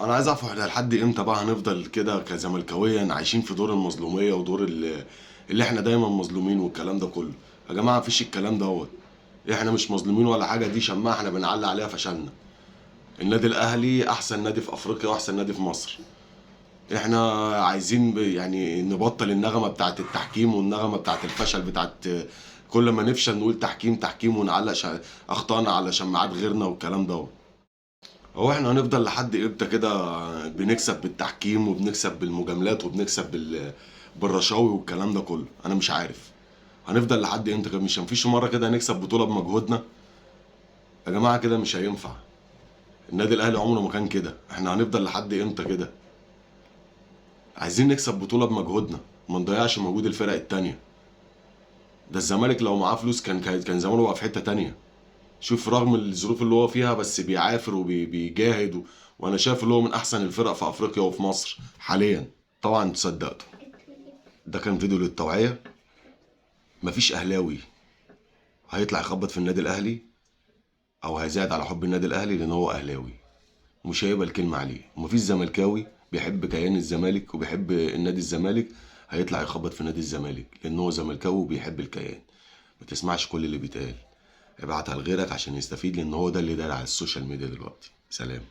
انا عايز اعرف احنا لحد امتى بقى هنفضل كده كزملكاويه عايشين في دور المظلوميه ودور اللي احنا دايما مظلومين والكلام ده كله. يا جماعه مفيش الكلام دوت. احنا مش مظلومين ولا حاجه، دي شماعه احنا بنعلي عليها فشلنا. النادي الاهلي احسن نادي في افريقيا واحسن نادي في مصر. احنا عايزين يعني نبطل النغمه بتاعت التحكيم والنغمه بتاعت الفشل بتاعت كل ما نفشل نقول تحكيم تحكيم ونعلق اخطائنا على شماعات غيرنا والكلام دوت. هو احنا هنفضل لحد امتى كده بنكسب بالتحكيم وبنكسب بالمجاملات وبنكسب بالرشاوي والكلام ده كله؟ انا مش عارف. هنفضل لحد امتى كده؟ مش هنفيش مره كده نكسب بطوله بمجهودنا؟ يا جماعه كده مش هينفع. النادي الاهلي عمره ما كان كده. احنا هنفضل لحد امتى كده؟ عايزين نكسب بطوله بمجهودنا، ما نضيعش مجهود الفرق التانيه. ده الزمالك لو معاه فلوس كان زمانه بقى في حته تانيه. شوف رغم الظروف اللي هو فيها بس بيعافر وبيجاهد وانا شايف اللي هو من احسن الفرق في افريقيا وفي مصر حاليا. طبعا تصدقته. ده كان فيديو للتوعية. مفيش اهلاوي هيطلع يخبط في النادي الاهلي او هيزايد على حب النادي الاهلي لان هو اهلاوي، مش هيبقى الكلمة عليه. ومفيش زملكاوي بيحب كيان الزمالك وبيحب النادي الزمالك هيطلع يخبط في نادي الزمالك لان هو زملكاوي وبيحب الكيان. ما تسمعش كل اللي بيتقال، ابعتها لغيرك عشان يستفيد، لان هو ده اللي داير على السوشيال ميديا دلوقتي. سلام.